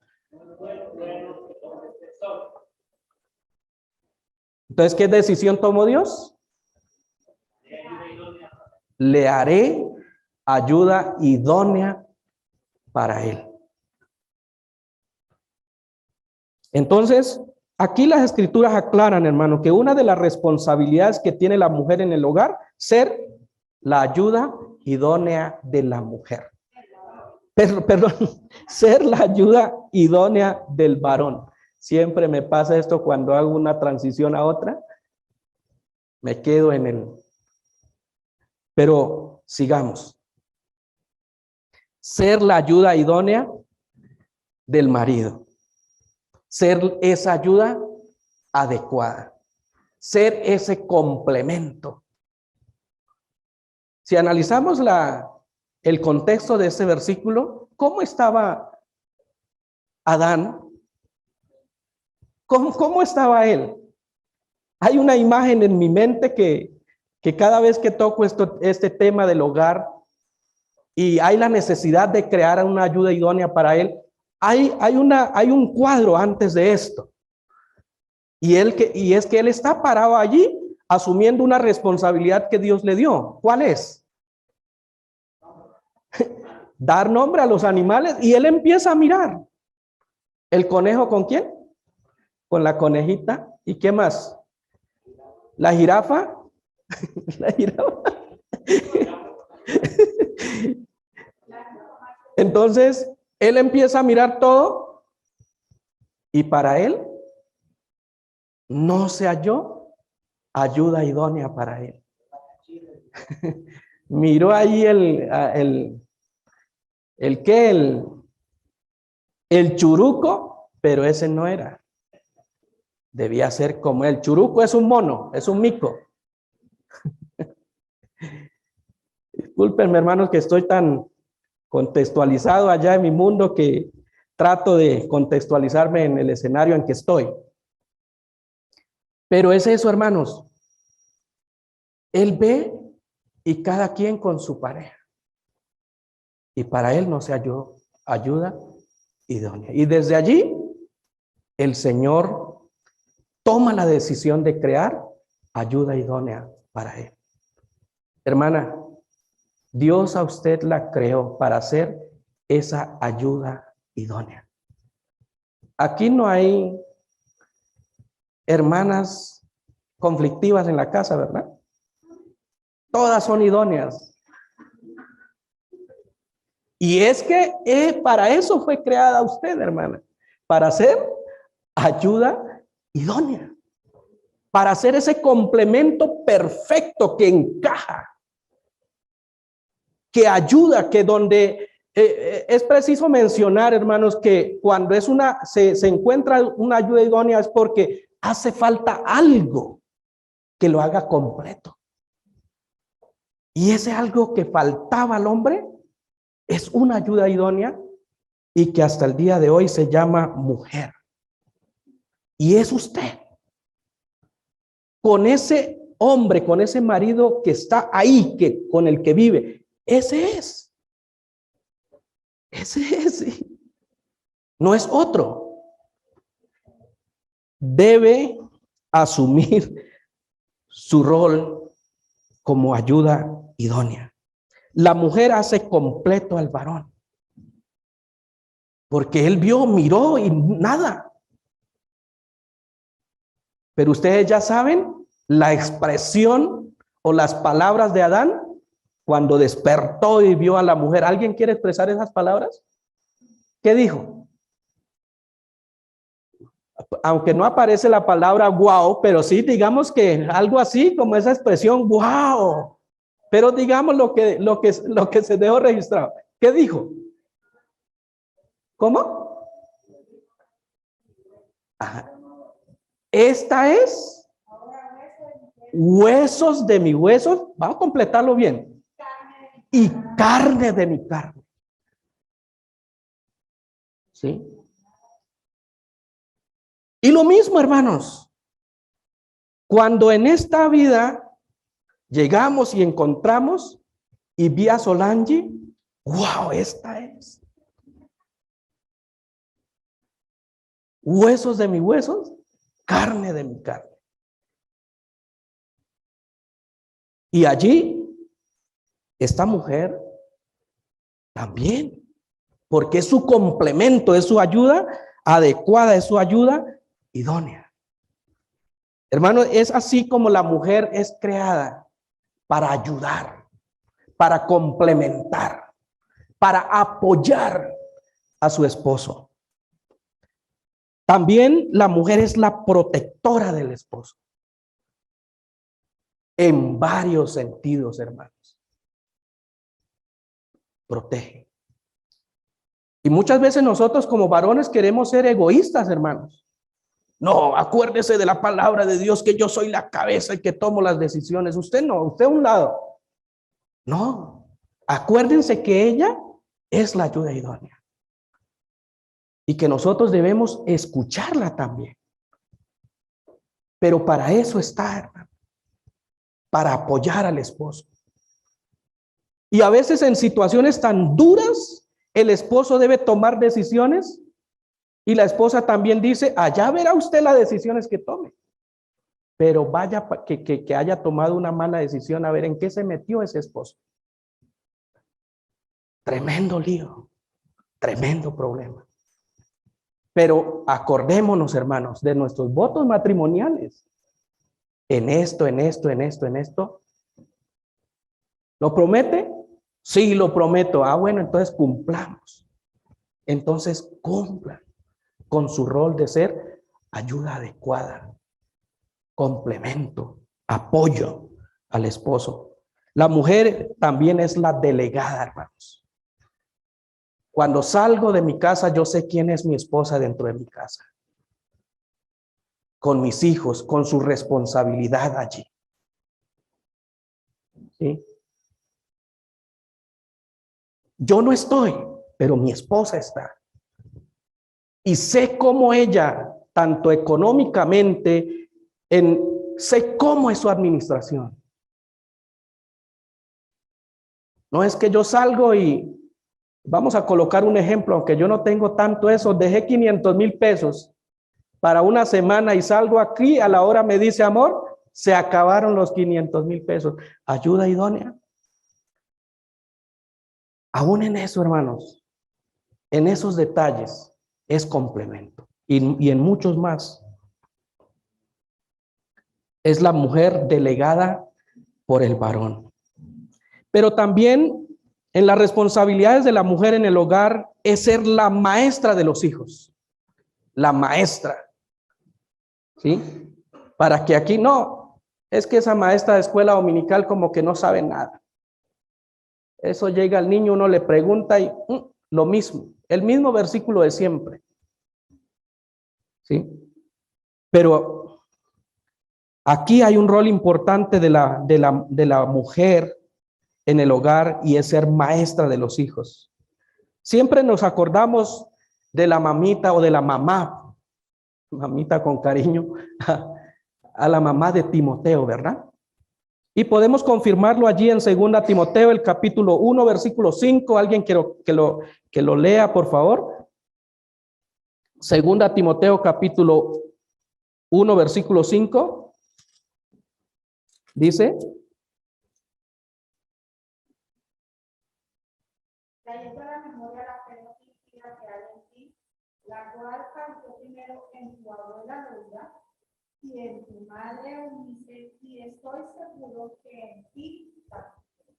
Entonces, ¿qué decisión tomó Dios? Le haré ayuda idónea para él. Entonces, aquí las escrituras aclaran, hermano, que una de las responsabilidades que tiene la mujer en el hogar, ser la ayuda idónea de la mujer. Perdón, ser la ayuda idónea del varón. Siempre me pasa esto cuando hago una transición a otra. Me quedo en el... Pero sigamos. Ser la ayuda idónea del marido. Ser esa ayuda adecuada. Ser ese complemento. Si analizamos el contexto de este versículo, ¿cómo estaba Adán? ¿Cómo estaba él? Hay una imagen en mi mente que cada vez que toco este tema del hogar y hay la necesidad de crear una ayuda idónea para él, hay un cuadro antes de esto. Y es que él está parado allí asumiendo una responsabilidad que Dios le dio. ¿Cuál es? Dar nombre a los animales, y él empieza a mirar. ¿El conejo con quién? Con la conejita. ¿Y qué más? ¿La jirafa? La jirafa. Entonces, él empieza a mirar todo y para él no se halló ayuda idónea para él. Miró ahí el churuco, pero ese no era. Debía ser como el churuco, es un mono, es un mico. Discúlpenme, hermanos, que estoy tan contextualizado allá en mi mundo que trato de contextualizarme en el escenario en que estoy. Pero es eso, hermanos. Él ve y cada quien con su pareja. Y para él no se halló ayuda idónea. Y desde allí, el Señor toma la decisión de crear ayuda idónea para él. Hermana, Dios a usted la creó para hacer esa ayuda idónea. Aquí no hay hermanas conflictivas en la casa, ¿verdad? Todas son idóneas. Y es que para eso fue creada usted, hermana, para hacer ayuda idónea, para hacer ese complemento perfecto que encaja, que ayuda, que donde es preciso mencionar, hermanos, que cuando se encuentra una ayuda idónea es porque hace falta algo que lo haga completo. Y ese algo que faltaba al hombre es una ayuda idónea y que hasta el día de hoy se llama mujer. Y es usted. Con ese hombre, con ese marido que está ahí, con el que vive, ese es. Ese es. Sí. No es otro. Debe asumir su rol como ayuda idónea. La mujer hace completo al varón. Porque él miró y nada. Pero ustedes ya saben la expresión o las palabras de Adán cuando despertó y vio a la mujer. ¿Alguien quiere expresar esas palabras? ¿Qué dijo? Aunque no aparece la palabra wow, pero sí digamos que algo así como esa expresión wow. Pero digamos lo que se dejó registrado. ¿Qué dijo? ¿Cómo? Ajá. Esta es huesos de mi huesos. Vamos a completarlo bien. Y carne de mi carne. ¿Sí? Y lo mismo, hermanos. Cuando en esta vida llegamos y encontramos y vi a Solange, wow, esta es. Huesos de mis huesos, carne de mi carne. Y allí, esta mujer también, porque es su complemento, es su ayuda adecuada, es su ayuda idónea. Hermano, es así como la mujer es creada para ayudar, para complementar, para apoyar a su esposo. También la mujer es la protectora del esposo. En varios sentidos, hermanos. Protege. Y muchas veces nosotros como varones queremos ser egoístas, hermanos. No, acuérdese de la palabra de Dios que yo soy la cabeza y que tomo las decisiones. Usted no, usted a un lado. No, acuérdense que ella es la ayuda idónea. Y que nosotros debemos escucharla también. Pero para eso está, hermano. Para apoyar al esposo. Y a veces en situaciones tan duras, el esposo debe tomar decisiones y la esposa también dice, allá verá usted las decisiones que tome. Pero vaya que haya tomado una mala decisión, a ver en qué se metió ese esposo. Tremendo lío, tremendo problema. Pero acordémonos, hermanos, de nuestros votos matrimoniales. En esto. ¿Lo promete? Sí, lo prometo. Ah, bueno, entonces cumplamos. Entonces cumplan con su rol de ser ayuda adecuada, complemento, apoyo al esposo. La mujer también es la delegada, hermanos. Cuando salgo de mi casa, yo sé quién es mi esposa dentro de mi casa. Con mis hijos, con su responsabilidad allí. ¿Sí? Yo no estoy, pero mi esposa está. Y sé cómo ella, tanto económicamente, sé cómo es su administración. No es que yo salgo y vamos a colocar un ejemplo, aunque yo no tengo tanto eso, dejé 500,000 pesos para una semana y salgo aquí, a la hora me dice, amor, se acabaron los 500,000 pesos. Ayuda idónea. Aún en eso, hermanos, en esos detalles es complemento. Y en muchos más. Es la mujer delegada por el varón. Pero también en las responsabilidades de la mujer en el hogar es ser la maestra de los hijos. La maestra. ¿Sí? Para que aquí no, es que esa maestra de escuela dominical como que no sabe nada. Eso llega al niño, uno le pregunta y lo mismo, el mismo versículo de siempre. ¿Sí? Pero aquí hay un rol importante de la mujer en el hogar y es ser maestra de los hijos. Siempre nos acordamos de la mamita o de la mamá, mamita con cariño, a la mamá de Timoteo, ¿verdad? Y podemos confirmarlo allí en 2 Timoteo, el capítulo 1, versículo 5. Alguien que lo lea, por favor. 2 Timoteo, capítulo 1, versículo 5. Dice: trayendo a la memoria la fe no fingida que hay en ti, la cual cantó primero en tu abuela Loida y en tu madre Eunice, y estoy seguro que en ti también.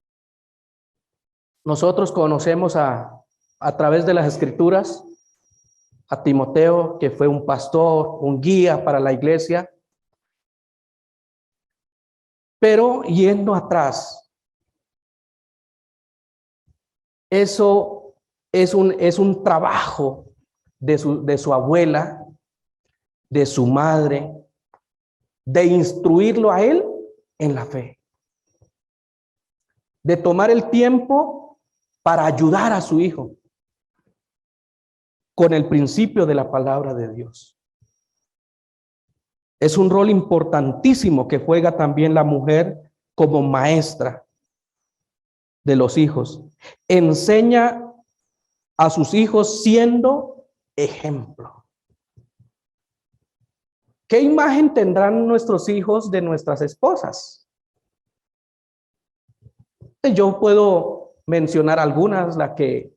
Nosotros conocemos a través de las escrituras a Timoteo, que fue un pastor, un guía para la iglesia. Pero yendo atrás, eso es un trabajo de su abuela, de su madre, de instruirlo a él en la fe, de tomar el tiempo para ayudar a su hijo con el principio de la palabra de Dios. Es un rol importantísimo que juega también la mujer como maestra de los hijos. Enseña a sus hijos siendo ejemplo. ¿Qué imagen tendrán nuestros hijos de nuestras esposas? Yo puedo mencionar algunas, la que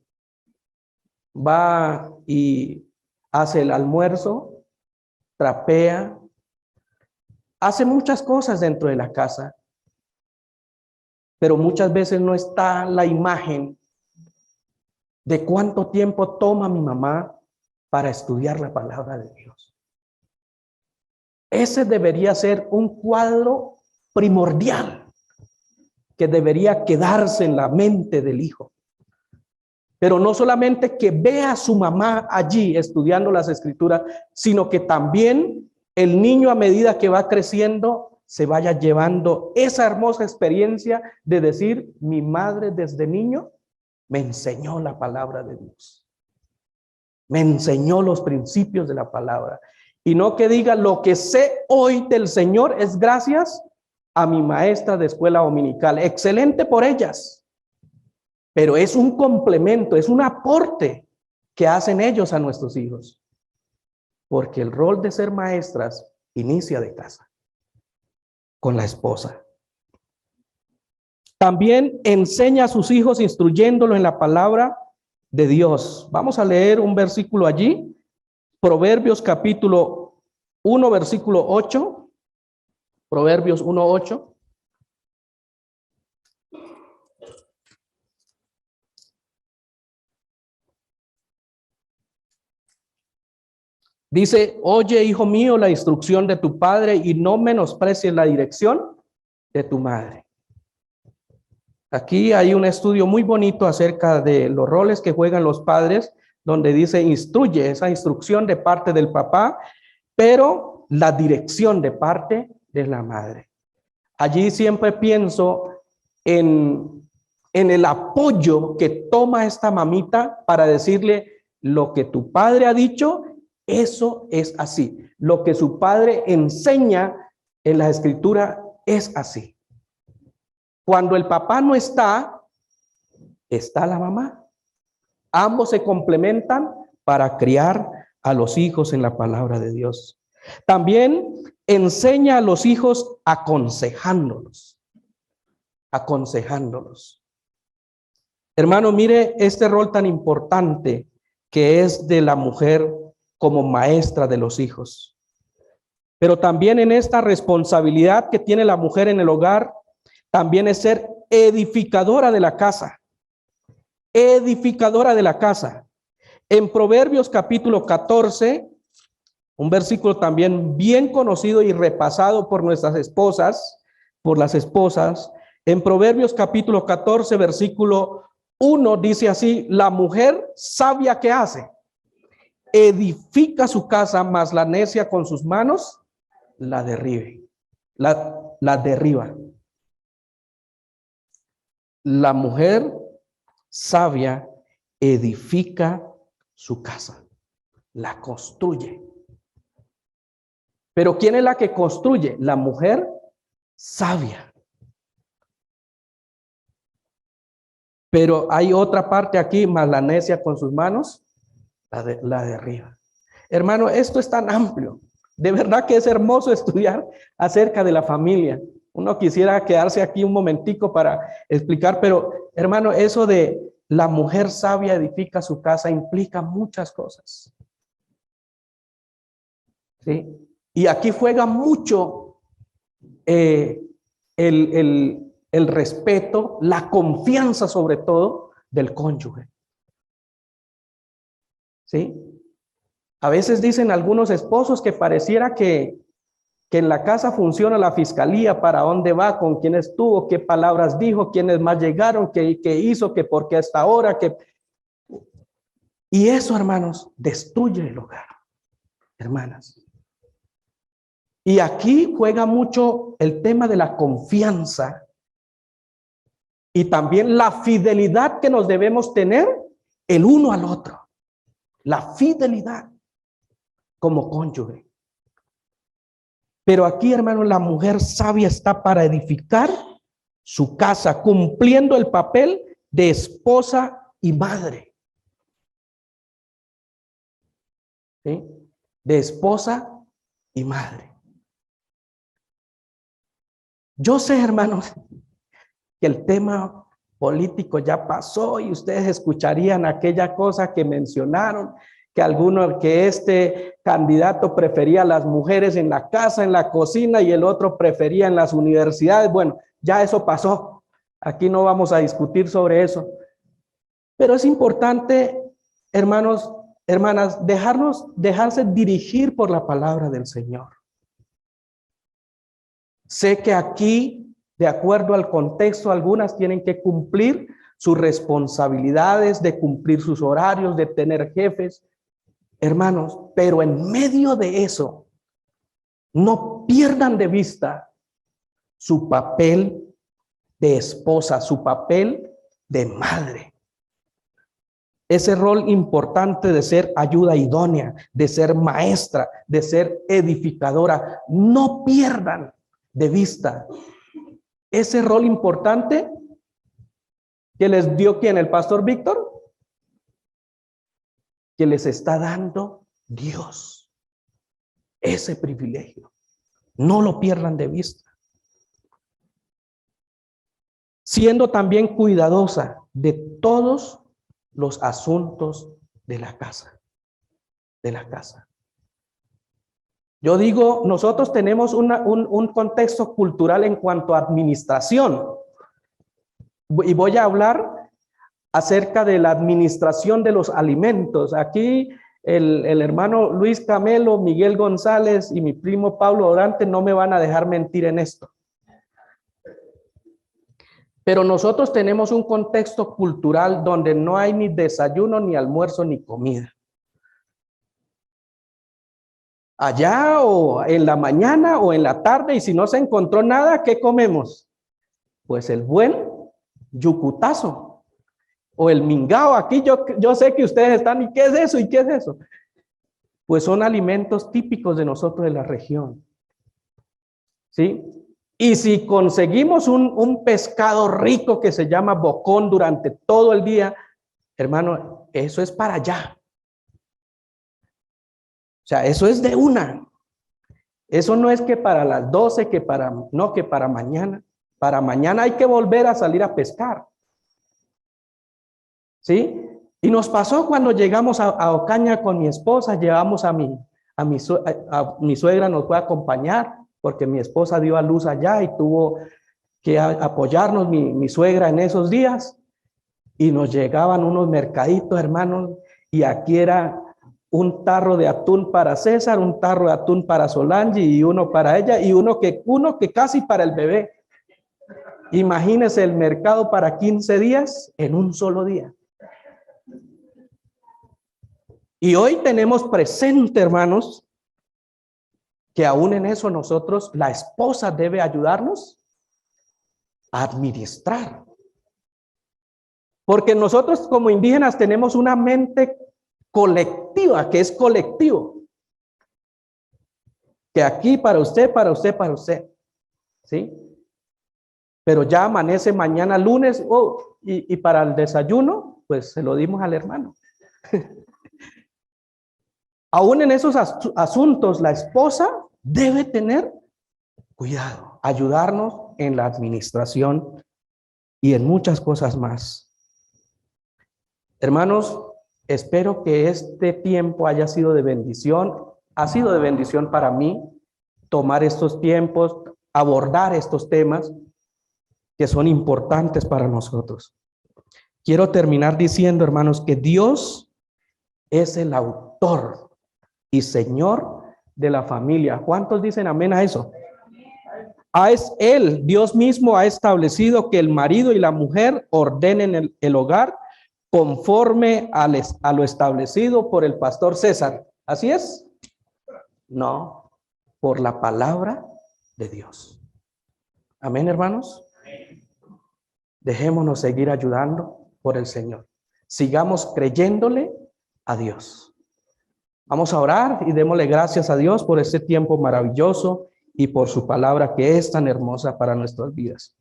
va y hace el almuerzo, trapea, hace muchas cosas dentro de la casa, pero muchas veces no está la imagen de cuánto tiempo toma mi mamá para estudiar la palabra de Dios. Ese debería ser un cuadro primordial que debería quedarse en la mente del hijo. Pero no solamente que vea a su mamá allí estudiando las escrituras, sino que también el niño, a medida que va creciendo, se vaya llevando esa hermosa experiencia de decir: mi madre desde niño me enseñó la palabra de Dios, me enseñó los principios de la palabra. Y no que diga: lo que sé hoy del Señor es gracias a mi maestra de escuela dominical. Excelente por ellas, pero es un complemento, es un aporte que hacen ellos a nuestros hijos, porque el rol de ser maestras inicia de casa, con la esposa. También enseña a sus hijos instruyéndolo en la palabra de Dios. Vamos a leer un versículo allí, Proverbios capítulo 1, versículo 8. Proverbios 1:8. Dice: oye, hijo mío, la instrucción de tu padre y no menosprecies la dirección de tu madre. Aquí hay un estudio muy bonito acerca de los roles que juegan los padres, donde dice: instruye, esa instrucción de parte del papá, pero la dirección de parte de la madre. Allí siempre pienso en el apoyo que toma esta mamita para decirle: lo que tu padre ha dicho, eso es así. Lo que su padre enseña en la escritura es así. Cuando el papá no está, está la mamá. Ambos se complementan para criar a los hijos en la palabra de Dios. También enseña a los hijos aconsejándolos. Aconsejándolos. Hermano, mire este rol tan importante que es de la mujer como maestra de los hijos. Pero también en esta responsabilidad que tiene la mujer en el hogar, también es ser edificadora de la casa. Edificadora de la casa. En Proverbios capítulo 14, un versículo también bien conocido y repasado por nuestras esposas, por las esposas. En Proverbios capítulo 14, versículo 1 dice así: la mujer sabia, ¿qué hace? Edifica su casa, mas la necia con sus manos la derribe. La derriba. La mujer sabia edifica su casa, la construye. Pero ¿quién es la que construye? La mujer sabia. Pero hay otra parte aquí: más la necia con sus manos la derriba. Hermano, esto es tan amplio. De verdad que es hermoso estudiar acerca de la familia. Uno quisiera quedarse aquí un momentico para explicar, pero hermano, eso de la mujer sabia edifica su casa implica muchas cosas. ¿Sí? Y aquí juega mucho el respeto, la confianza sobre todo del cónyuge. ¿Sí? A veces dicen algunos esposos que pareciera que en la casa funciona la fiscalía: para dónde va, con quién estuvo, qué palabras dijo, quiénes más llegaron, qué hizo, qué por qué hasta ahora, qué. Y eso, hermanos, destruye el hogar, hermanas. Y aquí juega mucho el tema de la confianza y también la fidelidad que nos debemos tener el uno al otro. La fidelidad como cónyuge. Pero aquí, hermano, la mujer sabia está para edificar su casa, cumpliendo el papel de esposa y madre. ¿Sí? De esposa y madre. Yo sé, hermanos, que el tema político ya pasó y ustedes escucharían aquella cosa que mencionaron, que este candidato prefería a las mujeres en la casa, en la cocina, y el otro prefería en las universidades. Bueno, ya eso pasó. Aquí no vamos a discutir sobre eso. Pero es importante, hermanos, hermanas, dejarse dirigir por la palabra del Señor. Sé que aquí, de acuerdo al contexto, algunas tienen que cumplir sus responsabilidades, de cumplir sus horarios, de tener jefes, hermanos, pero en medio de eso, no pierdan de vista su papel de esposa, su papel de madre. Ese rol importante de ser ayuda idónea, de ser maestra, de ser edificadora. No pierdan de vista ese rol importante que les dio ¿quién? El pastor Víctor, que les está dando Dios. Ese privilegio. No lo pierdan de vista. Siendo también cuidadosa de todos los asuntos de la casa. Yo digo, nosotros tenemos un contexto cultural en cuanto a administración. Y voy a hablar acerca de la administración de los alimentos. Aquí el hermano Luis Camelo, Miguel González y mi primo Pablo Orante no me van a dejar mentir en esto. Pero nosotros tenemos un contexto cultural donde no hay ni desayuno, ni almuerzo, ni comida. Allá o en la mañana o en la tarde, y si no se encontró nada, ¿qué comemos? Pues el buen yucutazo o el mingao. Aquí yo sé que ustedes están, ¿y qué es eso? ¿Y qué es eso? Pues son alimentos típicos de nosotros de la región. ¿Sí? Y si conseguimos un pescado rico que se llama bocón durante todo el día, hermano, eso es para allá. O sea, eso es de una. Eso no es que para las 12, que para mañana. Para mañana hay que volver a salir a pescar. ¿Sí? Y nos pasó cuando llegamos a Ocaña con mi esposa, llevamos a mi suegra, nos fue a acompañar, porque mi esposa dio a luz allá y tuvo que apoyarnos mi suegra en esos días. Y nos llegaban unos mercaditos, hermanos, y aquí era un tarro de atún para César, un tarro de atún para Solange y uno para ella, y uno que casi para el bebé. Imagínense el mercado para 15 días en un solo día. Y hoy tenemos presente, hermanos, que aún en eso nosotros, la esposa debe ayudarnos a administrar. Porque nosotros como indígenas tenemos una mente colectiva, que es colectivo. Que aquí para usted, ¿sí? Pero ya amanece mañana lunes, y para el desayuno, pues se lo dimos al hermano. Aún en esos asuntos, la esposa debe tener cuidado, ayudarnos en la administración y en muchas cosas más. Hermanos, espero que este tiempo haya sido de bendición. Ha sido de bendición para mí tomar estos tiempos, abordar estos temas que son importantes para nosotros. Quiero terminar diciendo, hermanos, que Dios es el autor y Señor de la familia. ¿Cuántos dicen amén a eso? Es Él, Dios mismo ha establecido que el marido y la mujer ordenen el hogar conforme a lo establecido por el pastor César. ¿Así es? No, por la palabra de Dios. Amén, hermanos. Dejémonos seguir ayudando por el Señor. Sigamos creyéndole a Dios. Vamos a orar y démosle gracias a Dios por este tiempo maravilloso y por su palabra que es tan hermosa para nuestras vidas.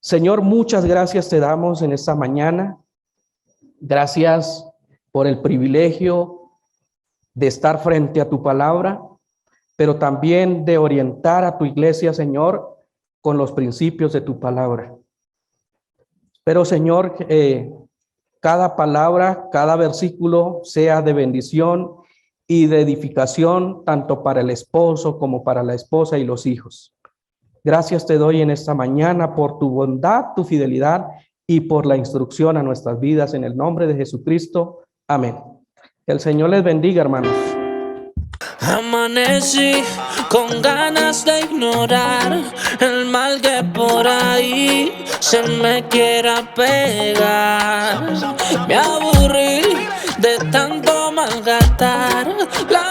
Señor, muchas gracias te damos en esta mañana. Gracias por el privilegio de estar frente a tu palabra, pero también de orientar a tu iglesia, Señor, con los principios de tu palabra. Pero, Señor, cada palabra, cada versículo sea de bendición y de edificación, tanto para el esposo como para la esposa y los hijos. Gracias te doy en esta mañana por tu bondad, tu fidelidad y por la instrucción a nuestras vidas en el nombre de Jesucristo. Amén. Que el Señor les bendiga, hermanos. Amanecí con ganas de ignorar el mal que por ahí se me quiera pegar. Me aburrí de tanto malgastar la